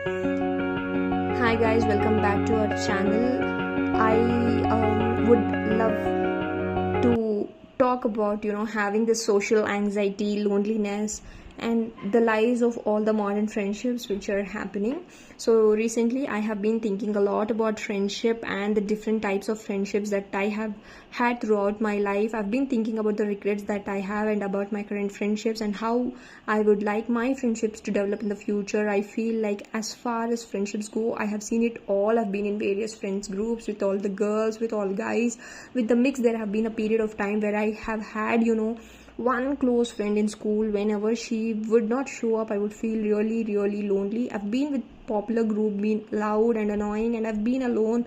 Hi guys, welcome back to our channel. I would love to talk about having this social anxiety, loneliness, and the lies of all the modern friendships which are happening. So recently I have been thinking a lot about friendship and the different types of friendships that I have had throughout my life. I've been thinking about the regrets that I have and about my current friendships and how I would like my friendships to develop in the future. I feel like as far as friendships go, I have seen it all. I've been in various friends groups with all the girls, with all guys, with the mix. There have been a period of time where I have had one close friend in school. Whenever she would not show up, I would feel really lonely. I've been with popular group, been loud and annoying, and I've been alone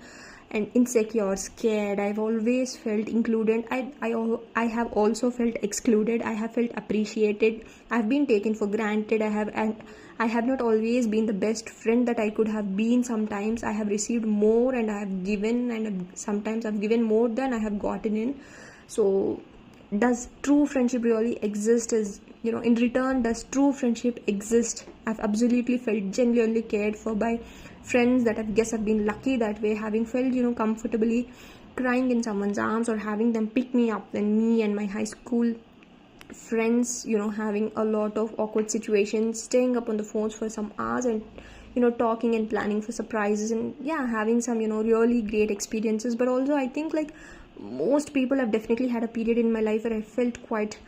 and insecure, scared. I've always felt included. I have also felt excluded. I have felt appreciated. I've been taken for granted. I have not always been the best friend that I could have been. Sometimes I have received more and I have given, and sometimes I've given more than I have gotten in. So does true friendship really exist? Is in return, does true friendship exist? I've absolutely felt genuinely cared for by friends that I guess I've been lucky that way, having felt comfortably crying in someone's arms, or having them pick me up. When me and my high school friends having a lot of awkward situations, staying up on the phones for some hours and talking and planning for surprises, and yeah, having some really great experiences. But also I think, like most people, have definitely had a period in my life where I felt quite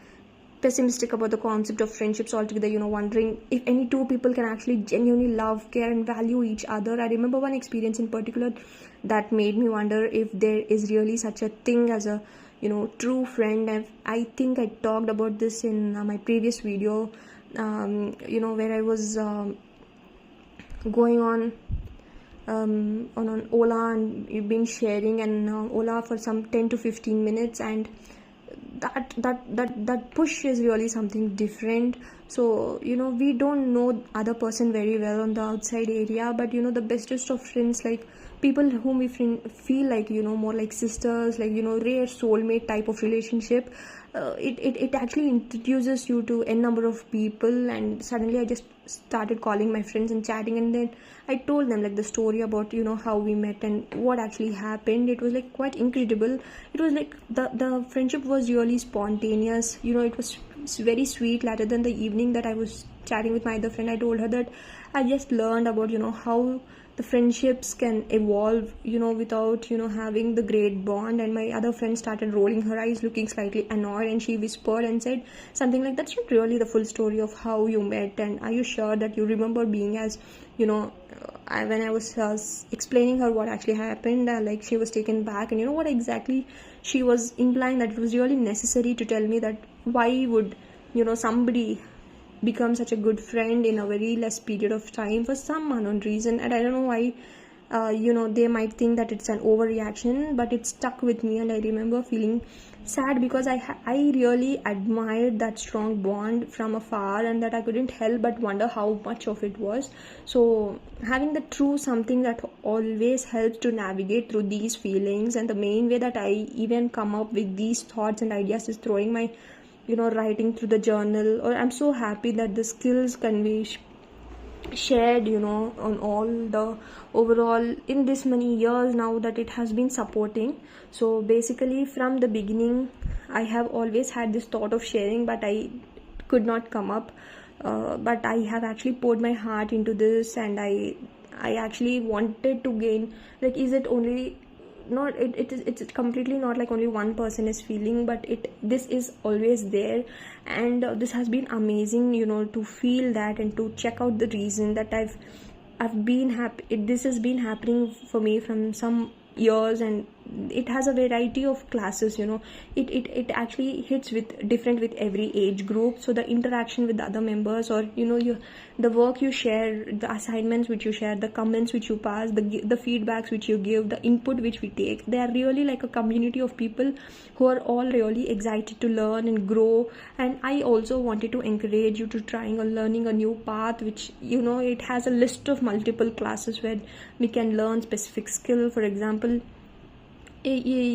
pessimistic about the concept of friendships altogether, wondering if any two people can actually genuinely love, care, and value each other. I remember one experience in particular that made me wonder if there is really such a thing as a true friend. I think I talked about this in my previous video, where I was going on Ola, and you've been sharing and Ola for some 10 to 15 minutes, and that push is really something different. So we don't know other person very well on the outside area, but the bestest of friends, like people whom we feel like more like sisters, like rare soulmate type of relationship. It actually introduces you to a number of people, and suddenly I just started calling my friends and chatting, and then I told them like the story about how we met and what actually happened. It was like quite incredible. It was like the friendship was really spontaneous. It was very sweet. Later than the evening that I was chatting with my other friend, I told her that I just learned about how the friendships can evolve without having the great bond. And my other friend started rolling her eyes, looking slightly annoyed, and she whispered and said something like, that's not really the full story of how you met, and are you sure that you remember being as when I was explaining her what actually happened, like she was taken back. And what exactly she was implying, that it was really necessary to tell me that why would somebody become such a good friend in a very less period of time for some unknown reason. And I don't know why they might think that it's an overreaction, but it stuck with me. And I remember feeling sad because I really admired that strong bond from afar, and that I couldn't help but wonder how much of it was. So having the true something that always helps to navigate through these feelings. And the main way that I even come up with these thoughts and ideas is throwing my writing through the journal. Or I'm so happy that the skills can be shared on all the overall in this many years now that it has been supporting. So basically from the beginning I have always had this thought of sharing, but I could not come up, but I have actually poured my heart into this, and I actually wanted to gain, like, is it only not it's completely not like only one person is feeling, but this is always there. And this has been amazing to feel that, and to check out the reason that I've been happy. This has been happening for me from some years, and it has a variety of classes. It actually hits with different with every age group. So the interaction with the other members, or the work you share, the assignments which you share, the comments which you pass, the feedbacks which you give, the input which we take, they are really like a community of people who are all really excited to learn and grow. And I also wanted to encourage you to trying or learning a new path, which it has a list of multiple classes where we can learn specific skill. For example,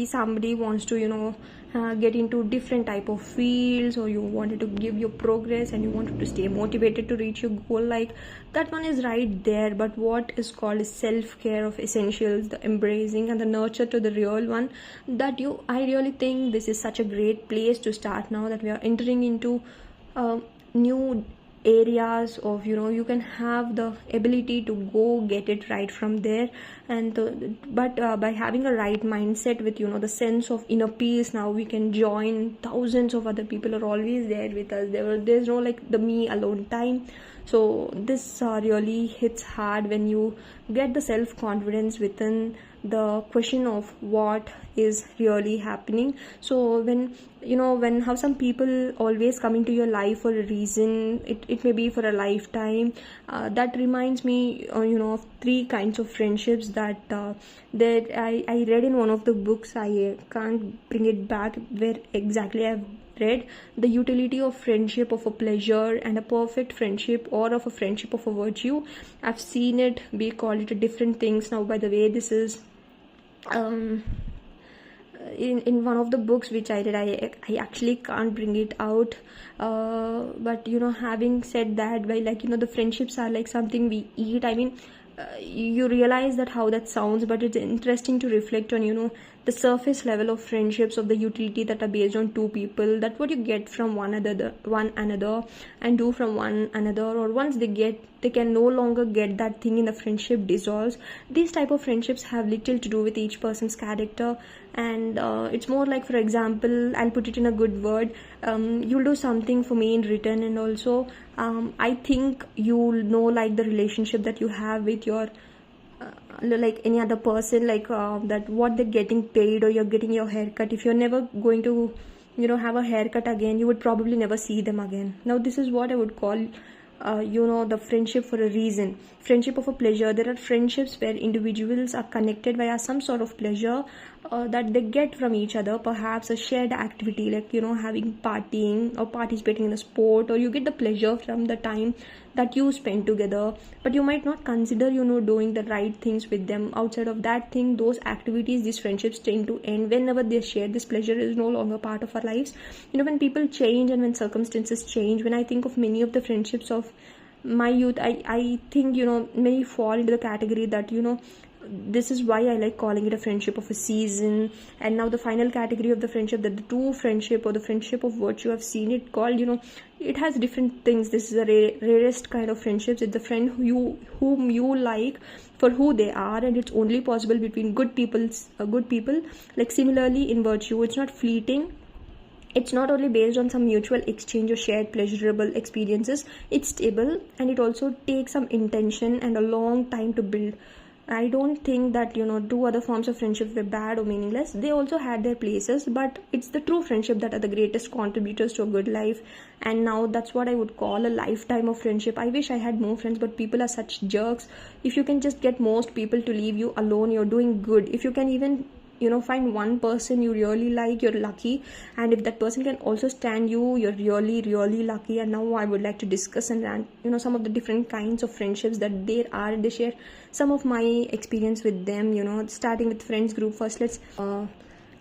somebody wants to get into different type of fields, or you wanted to give your progress and you wanted to stay motivated to reach your goal, like that one is right there. But what is called self-care of essentials, the embracing and the nurture to the real one, that I really think this is such a great place to start now that we are entering into new areas of, you can have the ability to go get it right from there. And but by having a right mindset with, the sense of inner peace, now we can join thousands of other people are always there with us. There's no like the me alone time. So this really hits hard when you get the self-confidence within the question of what is really happening. So when how some people always come into your life for a reason, it may be for a lifetime. That reminds me of three kinds of friendships that I read in one of the books. I can't bring it back where exactly I've read. The utility of friendship of a pleasure and a perfect friendship, or of a friendship of a virtue. I've seen it be called it different things now. By the way, this is in one of the books which I read. I actually can't bring it out, but having said that, by the friendships are like something we eat. I mean, you realize that how that sounds, but it's interesting to reflect on the surface level of friendships, of the utility that are based on two people, that what you get from one another and do from one another, or once they can no longer get that thing in the friendship dissolves. These type of friendships have little to do with each person's character, and it's more like, for example, I'll put it in a good word, you'll do something for me in return, and also I think you'll know like the relationship that you have with your like any other person, like that what they're getting paid, or you're getting your haircut. If you're never going to have a haircut again, you would probably never see them again. Now this is what I would call the friendship for a reason, friendship of a pleasure. There are friendships where individuals are connected via some sort of pleasure that they get from each other, perhaps a shared activity, like having partying or participating in a sport, or you get the pleasure from the time that you spend together, but you might not consider doing the right things with them. Outside of that thing, those activities, these friendships tend to end whenever they share. This pleasure is no longer part of our lives. When people change and when circumstances change, when I think of many of the friendships of my youth, I think many fall into the category that this is why I like calling it a friendship of a season. And now the final category of the friendship, that the true friendship or the friendship of virtue, I've seen it called, it has different things. This is the rarest kind of friendships. It's the friend whom you like for who they are, and it's only possible between good people. Like similarly in virtue, it's not fleeting. It's not only based on some mutual exchange or shared pleasurable experiences. It's stable, and it also takes some intention and a long time to build. I don't think that two other forms of friendship were bad or meaningless. They also had their places, but it's the true friendship that are the greatest contributors to a good life. And now that's what I would call a lifetime of friendship. I wish I had more friends, but people are such jerks. If you can just get most people to leave you alone, you're doing good. If you can even find one person you really like, you're lucky. And if that person can also stand you, you're really, really lucky. And now I would like to discuss and rant, some of the different kinds of friendships that there are, and they share some of my experience with them, starting with friends group first. Let's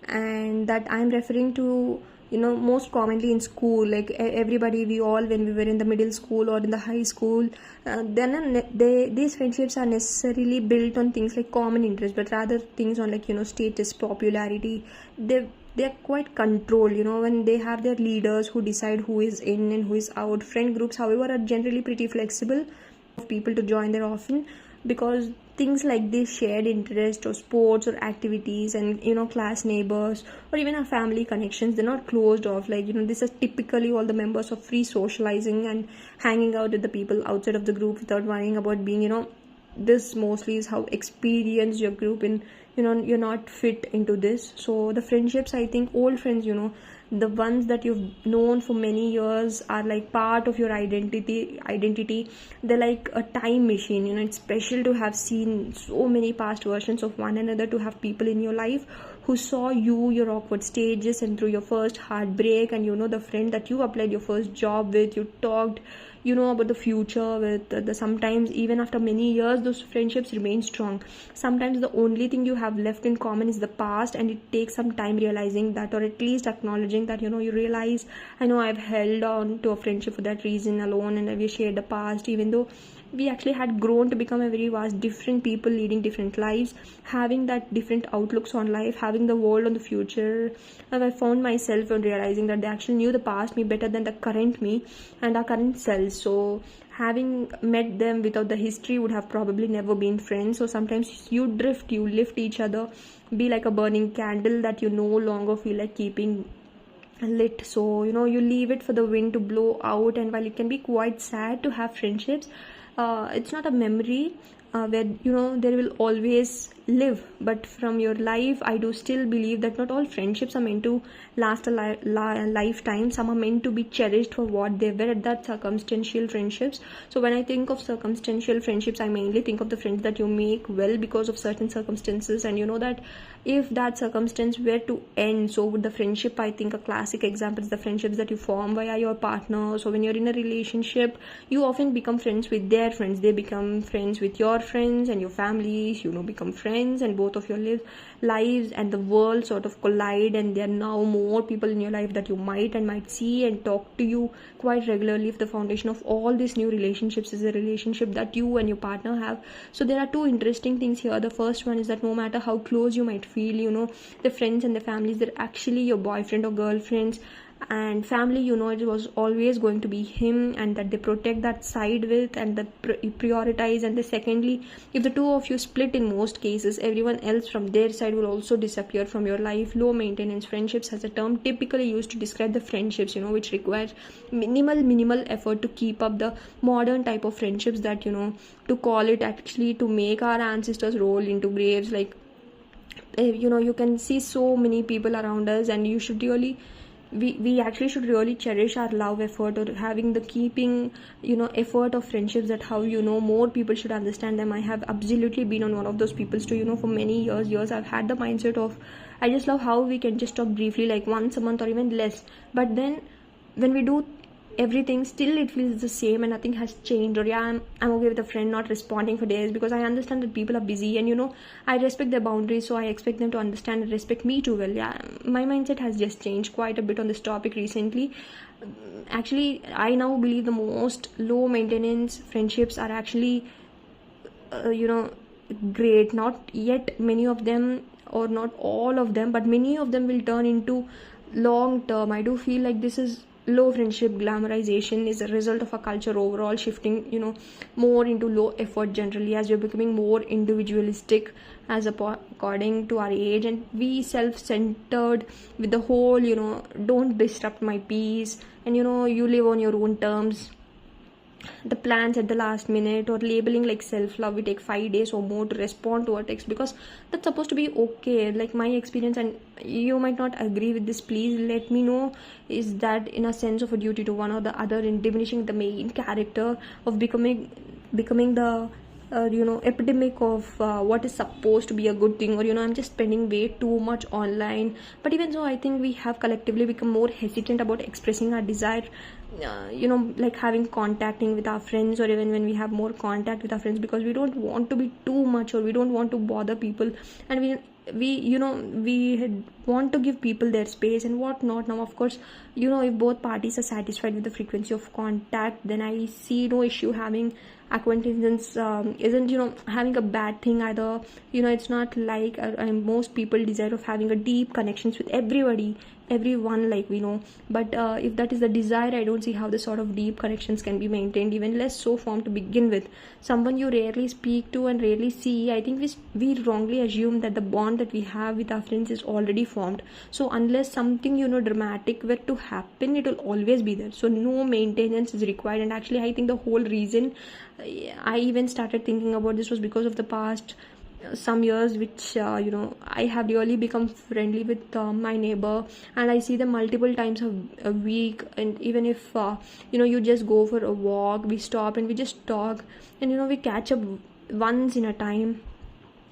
and that I'm referring to most commonly in school, like everybody, we all, when we were in the middle school or in the high school, these friendships are necessarily built on things like common interest, but rather things on like status, popularity. They're quite controlled, when they have their leaders who decide who is in and who is out. Friend groups, however, are generally pretty flexible of people to join there often, because things like this shared interest or sports or activities and class neighbors or even our family connections, they're not closed off. Like this is typically all the members of free socializing and hanging out with the people outside of the group without worrying about being this mostly is how experienced your group in you're not fit into this. So the friendships, I think old friends, the ones that you've known for many years are like part of your identity. They're like a time machine. It's special to have seen so many past versions of one another, to have people in your life who saw your awkward stages and through your first heartbreak, and the friend that you applied your first job with, you talked you know about the future with the sometimes even after many years those friendships remain strong. Sometimes the only thing you have left in common is the past, and it takes some time realizing that, or at least acknowledging that, you know, you realize, I know I've held on to a friendship for that reason alone, and we shared the past even though we actually had grown to become a very vast different people leading different lives, having that different outlooks on life, having the world on the future. And I found myself on realizing that they actually knew the past me better than the current me and our current selves. So having met them without the history would have probably never been friends. So sometimes you drift, you lift each other, be like a burning candle that you no longer feel like keeping lit. So you know, you leave it for the wind to blow out. And while it can be quite sad to have friendships, it's not a memory where, you know, there will always live. But from your life, I do still believe that not all friendships are meant to last a lifetime. Some are meant to be cherished for what they were, at that circumstantial friendships. So when I think of circumstantial friendships, I mainly think of the friends that you make well because of certain circumstances. And you know that if that circumstance were to end, so would the friendship. I think a classic example is the friendships that you form via your partner. So when you're in a relationship, you often become friends with their friends, they become friends with your friends, and your families, you know, become friends, and both of your lives and the world sort of collide. And there are now more people in your life that you might see and talk to you quite regularly if the foundation of all these new relationships is a relationship that you and your partner have. So there are two interesting things here. The first one is that no matter how close you might feel, you know, the friends and the families, they're actually your boyfriend or girlfriends. And family, you know, it was always going to be him, and that they protect that side with, and that prioritize. And the secondly, if the two of you split, in most cases everyone else from their side will also disappear from your life. Low maintenance friendships has a term typically used to describe the friendships, you know, which require minimal effort to keep up. The modern type of friendships that, you know, to call it actually to make our ancestors roll into graves. Like, you know, you can see so many people around us, and you should really, we actually should really cherish our love effort, or having the keeping, you know, effort of friendships, that how, you know, more people should understand them. I have absolutely been on one of those people too, you know, for many years I've had the mindset of, I just love how we can just talk briefly, like once a month or even less. But then when we do everything, still it feels the same and nothing has changed. Or yeah, I'm okay with a friend not responding for days, because I understand that people are busy, and you know, I respect their boundaries, so I expect them to understand and respect me too. Well, yeah, my mindset has just changed quite a bit on this topic recently. Actually, I now believe the most low maintenance friendships are actually you know, great. Not yet many of them, or not all of them, but many of them will turn into long term. I do feel like this is low friendship glamorization is a result of a culture overall shifting, you know, more into low effort generally, as we're becoming more individualistic as according to our age, and we self-centered with the whole, you know, don't disrupt my peace, and you know, you live on your own terms, the plans at the last minute, or labeling like self-love. We take 5 days or more to respond to a text, because that's supposed to be okay. Like my experience, and you might not agree with this, please let me know, is that in a sense of a duty to one or the other, in diminishing the main character of becoming the you know, epidemic of what is supposed to be a good thing. Or you know, I'm just spending way too much online. But even so, I think we have collectively become more hesitant about expressing our desire, you know, like having contacting with our friends, or even when we have more contact with our friends, because we don't want to be too much, or we don't want to bother people, and we you know, we want to give people their space and whatnot. Now of course, you know, if both parties are satisfied with the frequency of contact, then I see no issue. Having acquaintances isn't, you know, having a bad thing either. You know, it's not like most people desire of having a deep connections with everyone, like we know. But if that is the desire, I don't see how the sort of deep connections can be maintained, even less so formed to begin with. Someone you rarely speak to and rarely see, I think we wrongly assume that the bond that we have with our friends is already formed. So unless something, you know, dramatic were to happen, it will always be there. So no maintenance is required. And actually, I think the whole reason I even started thinking about this was because of the past some years, which you know, I have really become friendly with my neighbor, and I see them multiple times a week. And even if you know, you just go for a walk, we stop and we just talk, and you know, we catch up once in a time.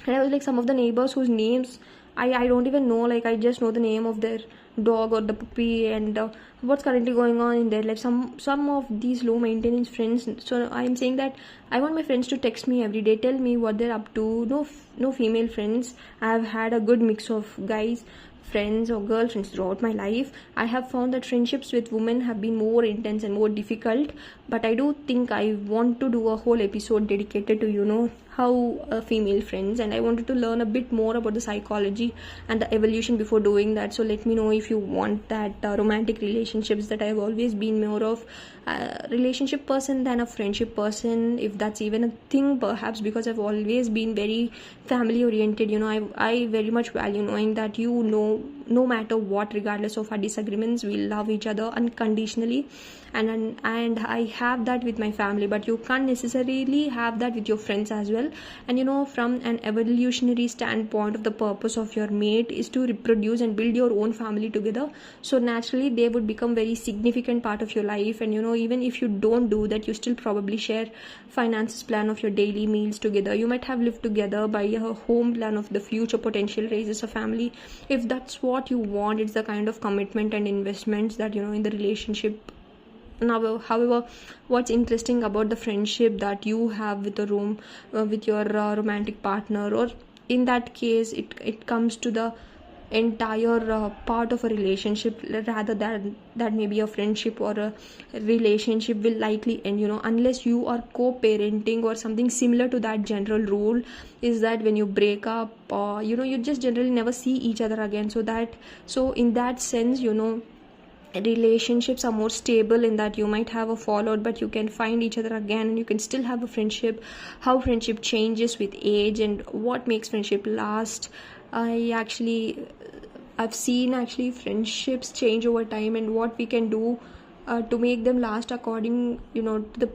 And I was like, some of the neighbors whose names I don't even know, like I just know the name of their dog or the puppy, and what's currently going on in their life. Some of these low maintenance friends, so I'm saying that I want my friends to text me every day, tell me what they're up to. No female friends. I've had a good mix of guys friends or girlfriends throughout my life. I have found that friendships with women have been more intense and more difficult, but I do think I want to do a whole episode dedicated to how female friends, and I wanted to learn a bit more about the psychology and the evolution before doing that. So let me know if you want that romantic relationships, that I've always been more of a relationship person than a friendship person, if that's even a thing, perhaps, because I've always been very family oriented. I very much value knowing that no matter what, regardless of our disagreements, we love each other unconditionally, and I have that with my family, but you can't necessarily have that with your friends as well. And from an evolutionary standpoint, of the purpose of your mate is to reproduce and build your own family together, so naturally they would become very significant part of your life. And even if you don't do that, you still probably share finances plan of your daily meals together. You might have lived together, by a home plan of the future potential raises a family. If that's what you want, it's the kind of commitment and investments that in the relationship. Now, however, what's interesting about the friendship that you have with with your romantic partner, or in that case, it comes to the entire part of a relationship, rather than that maybe a friendship or a relationship will likely end, unless you are co-parenting or something similar to that. General rule is that when you break up, you just generally never see each other again. So in that sense, relationships are more stable, in that you might have a fallout, but you can find each other again, and you can still have a friendship. How friendship changes with age, and what makes friendship last. I've seen actually friendships change over time, and what we can do to make them last, according to the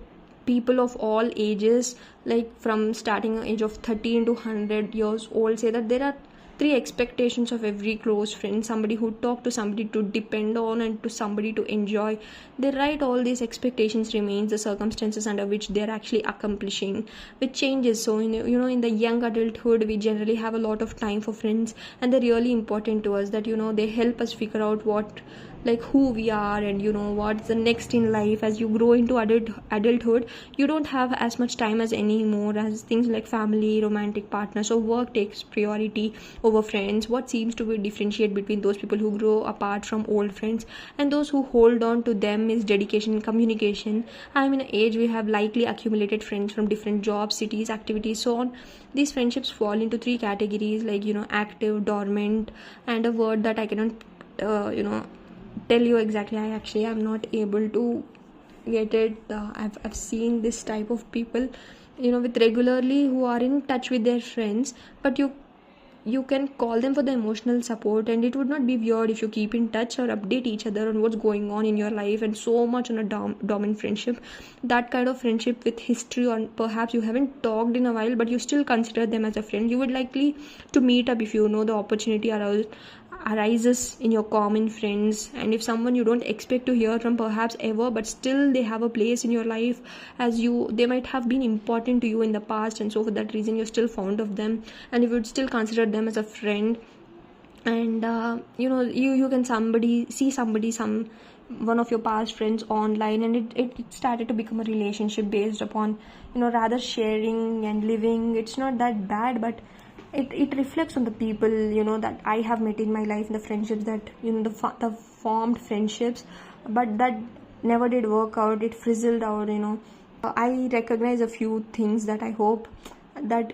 people of all ages, like from starting age of 13 to 100 years old, say that there are 3 expectations of every close friend: somebody who talk to, somebody to depend on, and to somebody to enjoy. They write all these expectations remains the circumstances under which they're actually accomplishing, which changes. So in the young adulthood, we generally have a lot of time for friends, and they're really important to us, that they help us figure out who we are, and what's the next in life. As you grow into adulthood, you don't have as much time as anymore as things like family, romantic partners, so work takes priority over friends. What seems to be differentiate between those people who grow apart from old friends and those who hold on to them is dedication and communication. I'm in an age we have likely accumulated friends from different jobs, cities, activities, so on. These friendships fall into 3 categories, like active, dormant, and a word that I cannot tell you exactly. I'm not able to get it. I've seen this type of people with regularly, who are in touch with their friends, but you can call them for the emotional support, and it would not be weird if you keep in touch or update each other on what's going on in your life, and so much on a dominant friendship. That kind of friendship with history, or perhaps you haven't talked in a while, but you still consider them as a friend. You would likely to meet up if the opportunity arises in your common friends, and if someone you don't expect to hear from perhaps ever, but still they have a place in your life, they might have been important to you in the past, and so for that reason you're still fond of them, and you would still consider them as a friend. And you can see one of your past friends online, and it started to become a relationship based upon rather sharing and living. It's not that bad, but it reflects on the people that I have met in my life, and the friendships that the formed friendships, but that never did work out. It frizzled out. I recognize a few things that I hope that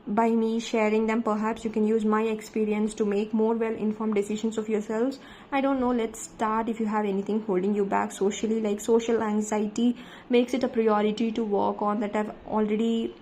by me sharing them, perhaps you can use my experience to make more well-informed decisions of yourselves. I don't know, let's start. If you have anything holding you back socially, like social anxiety, makes it a priority to work on, that I've already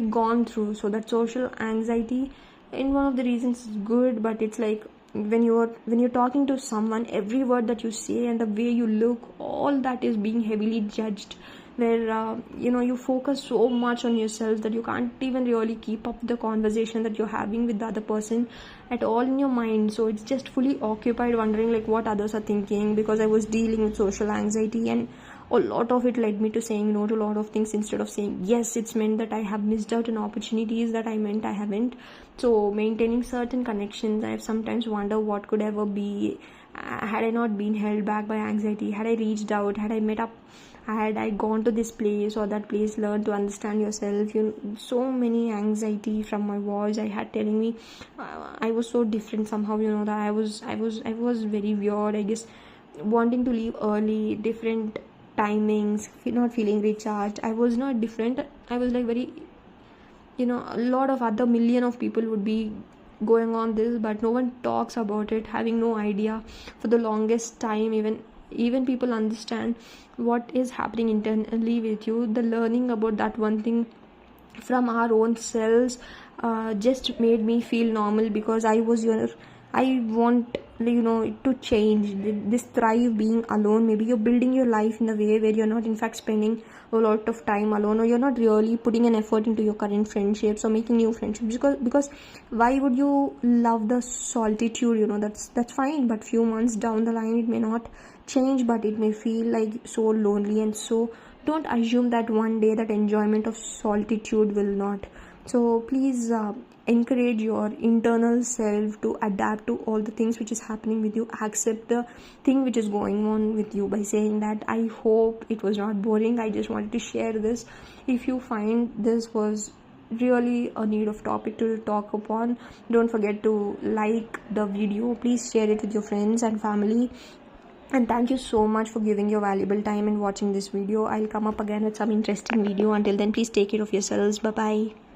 gone through. So that social anxiety, in one of the reasons, is good, but it's like when you're talking to someone, every word that you say and the way you look, all that is being heavily judged, where you focus so much on yourself that you can't even really keep up the conversation that you're having with the other person at all in your mind. So it's just fully occupied wondering what others are thinking, because I was dealing with social anxiety, and a lot of it led me to saying no to a lot of things instead of saying yes. It's meant that I have missed out on opportunities that I meant I haven't. So maintaining certain connections, I have sometimes wondered what could ever be had I not been held back by anxiety, had I reached out, had I met up, had I gone to this place or that place, learn to understand yourself. So many anxiety from my voice I had telling me I was so different somehow. That I was very weird, I guess, wanting to leave early, different timings, not feeling recharged. I was not different, I was like very, a lot of other million of people would be going on this, but no one talks about it, having no idea for the longest time. Even people understand what is happening internally with you. The learning about that one thing from our own selves just made me feel normal, because I want to change this thrive being alone. Maybe you're building your life in a way where you're not in fact spending a lot of time alone, or you're not really putting an effort into your current friendships or making new friendships, because why would you love the solitude? That's fine, but few months down the line it may not change, but it may feel like so lonely. And so don't assume that one day that enjoyment of solitude will not. So please encourage your internal self to adapt to all the things which is happening with you. Accept the thing which is going on with you by saying that I hope it was not boring. I just wanted to share this. If you find this was really a need of topic to talk upon, don't forget to like the video. Please share it with your friends and family. And thank you so much for giving your valuable time and watching this video. I'll come up again with some interesting video. Until then, please take care of yourselves. Bye bye.